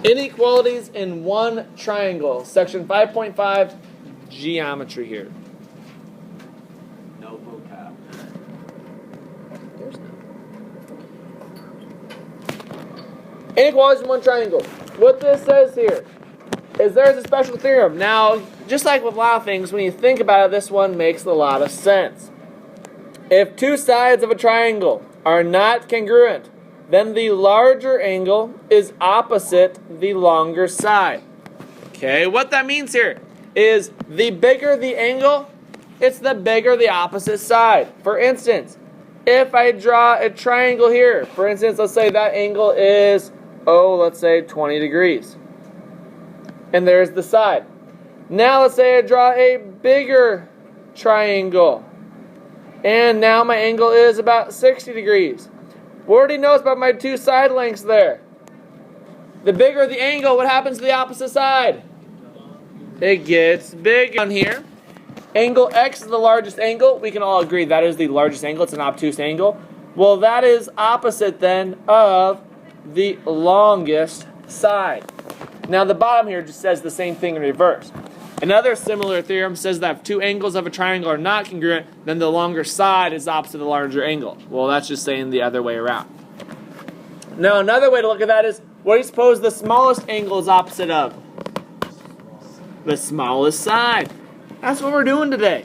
Inequalities in one triangle. Section 5.5, geometry here. No vocab. There's none. Inequalities in one triangle. What this says here is there's a special theorem. Now, just like with a lot of things, when you think about it, this one makes a lot of sense. If two sides of a triangle are not congruent, then the larger angle is opposite the longer side. Okay, what that means here is the bigger the angle, it's the bigger the opposite side. For instance, if I draw a triangle here, for instance, let's say that angle is, let's say 20 degrees. And there's the side. Now let's say I draw a bigger triangle. And now my angle is about 60 degrees. We already know about my two side lengths there. The bigger the angle, what happens to the opposite side? It gets bigger on here. Angle X is the largest angle. We can all agree that is the largest angle. It's an obtuse angle. Well, that is opposite then of the longest side. Now the bottom here just says the same thing in reverse. Another similar theorem says that if two angles of a triangle are not congruent, then the longer side is opposite the larger angle. Well, that's just saying the other way around. Now, another way to look at that is, what do you suppose the smallest angle is opposite of? The smallest side. That's what we're doing today.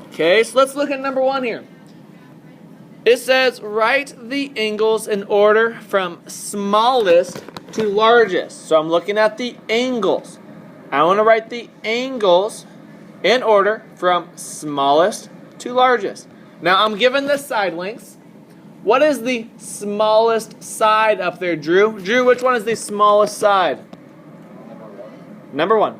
Okay, so let's look at number 1 here. It says, write the angles in order from smallest to largest. So I'm looking at the angles. I want to write the angles in order from smallest to largest. Now I'm given the side lengths. What is the smallest side up there, Drew? Drew, which one is the smallest side? Number 1.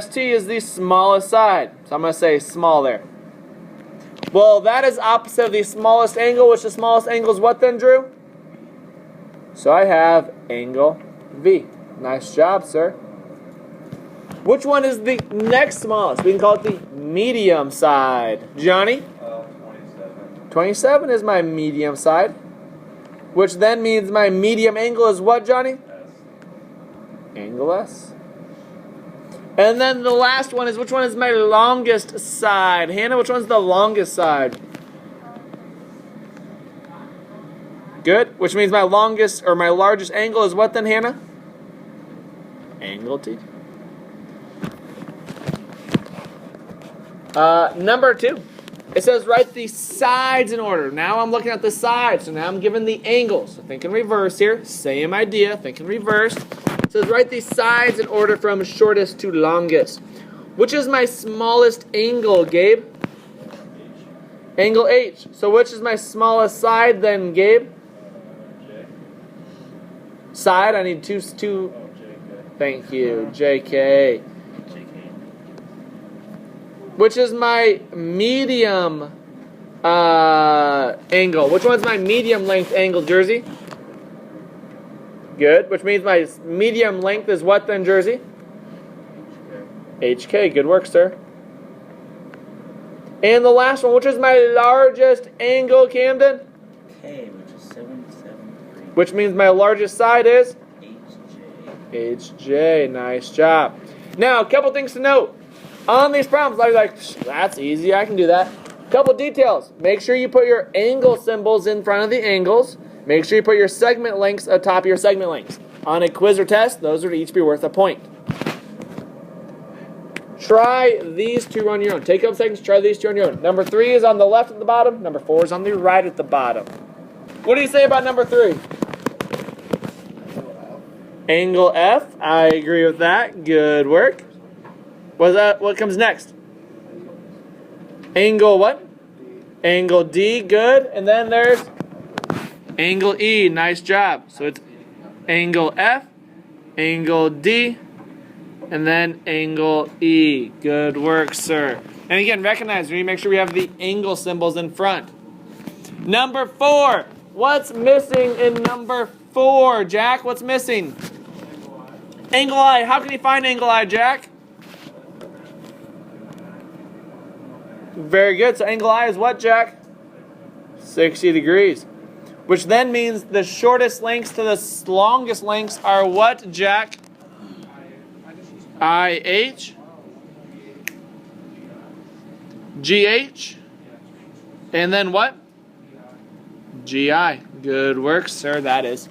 ST is the smallest side. So I'm going to say small there. Well, that is opposite of the smallest angle, which the smallest angle is what then, Drew? So I have angle V. Nice job, sir. Which one is the next smallest? We can call it the medium side. Johnny? 27. 27 is my medium side. Which then means my medium angle is what, Johnny? S. Angle S. And then the last one is, which one is my longest side? Hannah, which one's the longest side? Good. Which means my longest or my largest angle is what then, Hannah? Angle T. Number 2. It says write the sides in order. Now I'm looking at the sides. So now I'm given the angles. So think in reverse here. Same idea. Think in reverse. It says write the sides in order from shortest to longest. Which is my smallest angle, Gabe? Angle H. So which is my smallest side then, Gabe? Side, I need two. Thank you, JK. Which is my medium angle? Which one's my medium length angle, Jersey? Good. Which means my medium length is what then, Jersey? HK. Good work, sir. And the last one, which is my largest angle, Camden? K, which is 773. Which means my largest side is? HJ. HJ. Nice job. Now, a couple things to note. On these problems, I was like, that's easy, I can do that. Couple details. Make sure you put your angle symbols in front of the angles. Make sure you put your segment lengths atop your segment lengths. On a quiz or test, those would each be worth a point. Try these two on your own. Take up seconds, try these two on your own. Number 3 is on the left at the bottom. Number 4 is on the right at the bottom. What do you say about number 3? Angle F. I agree with that. Good work. What comes next? Angle what? Angle D. Good. And then there's angle E. Nice job. So it's angle F, angle D, and then angle E. Good work, sir. And again, recognize, we need to make sure we have the angle symbols in front. Number 4. What's missing in number 4, Jack? What's missing? Angle I. How can you find angle I, Jack? Very good. So angle I is what, Jack? 60 degrees. Which then means the shortest lengths to the longest lengths are what, Jack? IH, GH, and then what? GI. Good work, sir. That is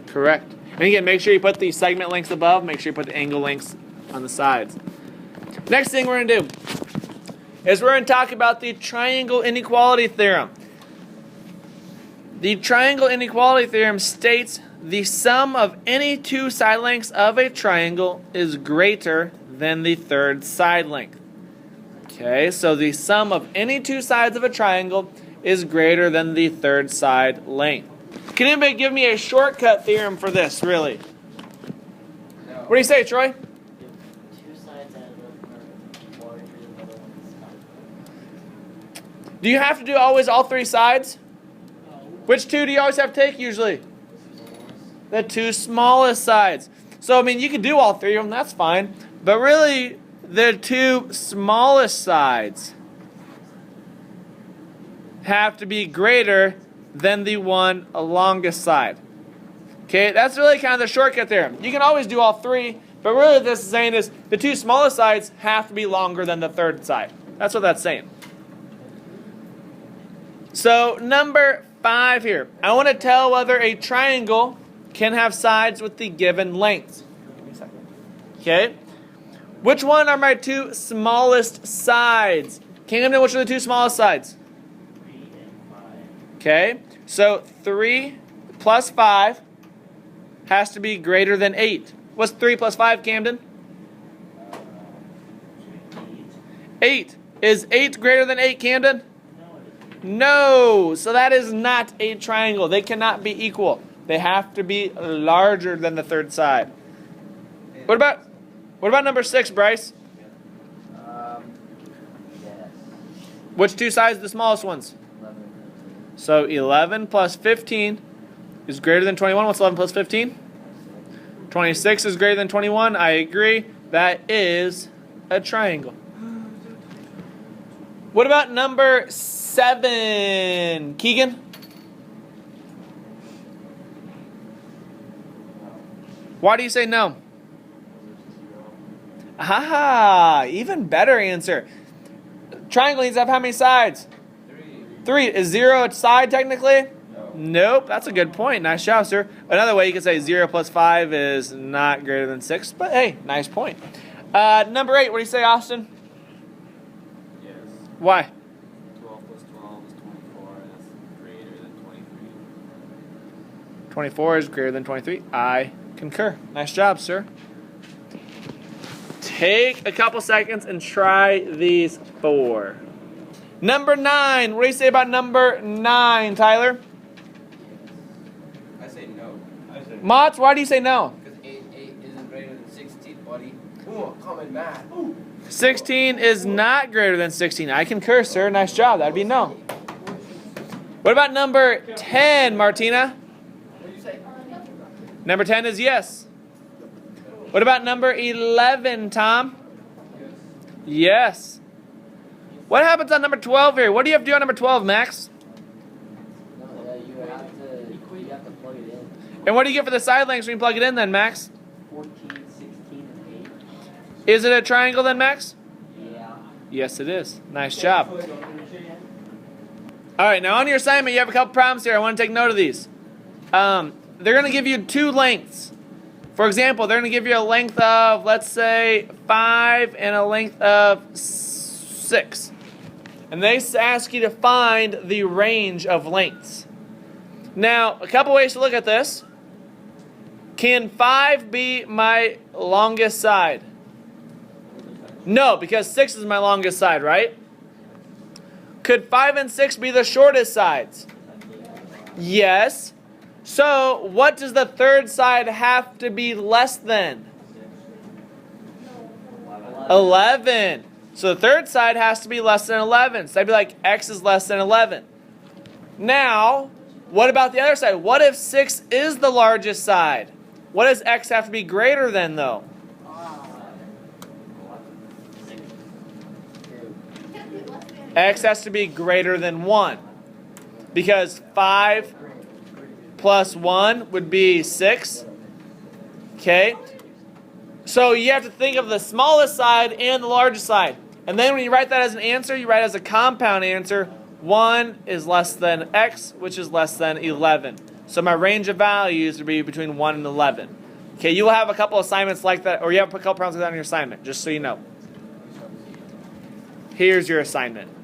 correct. And again, make sure you put the segment lengths above. Make sure you put the angle lengths on the sides. Next thing we're going to do is we're going to talk about the triangle inequality theorem. The triangle inequality theorem states the sum of any two side lengths of a triangle is greater than the third side length. Okay, so the sum of any two sides of a triangle is greater than the third side length. Can anybody give me a shortcut theorem for this, really? No. What do you say, Troy? Two sides added up are larger than the other one's. Do you have to do always all three sides? Which two do you always have to take usually? The two smallest sides. So, I mean, you can do all three of them, that's fine. But really, the two smallest sides have to be greater than the one longest side. Okay, that's really kind of the shortcut theorem. You can always do all three, but really what this is saying is the two smallest sides have to be longer than the third side. That's what that's saying. So, number 5 here. I want to tell whether a triangle can have sides with the given lengths. Okay? Which one are my two smallest sides? Can you know which are the two smallest sides? 3 and 5. Okay? So 3 plus 5 has to be greater than 8. What's 3 plus 5, Camden? 8. Is 8 greater than 8, Camden? No. So that is not a triangle. They cannot be equal. They have to be larger than the third side. What about number 6, Bryce? Yes. Which two sides are the smallest ones? 11 and 15. So 11 plus 15 is greater than 21. What's 11 plus 15? 26 is greater than 21. I agree. That is a triangle. What about number 7? Keegan? Why do you say no? Ah, even better answer. Triangle needs to have how many sides? 3. Is 0 a side technically? No. Nope. That's a good point. Nice job, sir. Another way you could say 0 plus 5 is not greater than 6, but hey, nice point. Number 8, what do you say, Austin? Yes. Why? 12 plus 12 is 24. That's greater than 23. 24 is greater than 23. I concur. Nice job, sir. Take a couple seconds and try these 4. Number 9. What do you say about number 9, Tyler? I say no. I say Motts, why do you say no? because 8 isn't greater than 16, buddy. Ooh, common math. 16 is not greater than 16. I concur, sir. Nice job. That'd be no. What about number 10, Martina? What did you say? Number 10 is yes. What about number 11, Tom? Yes. What happens on number 12 here? What do you have to do on number 12, Max? No, you have to plug it in. And what do you get for the side lengths when you plug it in then, Max? 14, 16, and 8. Is it a triangle then, Max? Yeah. Yes, it is. Nice job. All right, now on your assignment, you have a couple problems here. I want to take note of these. They're going to give you two lengths. For example, they're going to give you a length of, let's say, 5 and a length of 6. And they ask you to find the range of lengths. Now, a couple ways to look at this. Can 5 be my longest side? No, because 6 is my longest side, right? Could 5 and 6 be the shortest sides? Yes. So, what does the third side have to be less than? 11. So, the third side has to be less than 11. So, that'd be like x is less than 11. Now, what about the other side? What if 6 is the largest side? What does x have to be greater than, though? X has to be greater than 1. Because 5 plus 1 would be 6. Okay? So you have to think of the smallest side and the largest side. And then when you write that as an answer, you write it as a compound answer. 1 is less than x, which is less than 11. So my range of values would be between 1 and 11. Okay, you will have a couple assignments like that, or you have a couple problems like that on your assignment, just so you know. Here's your assignment.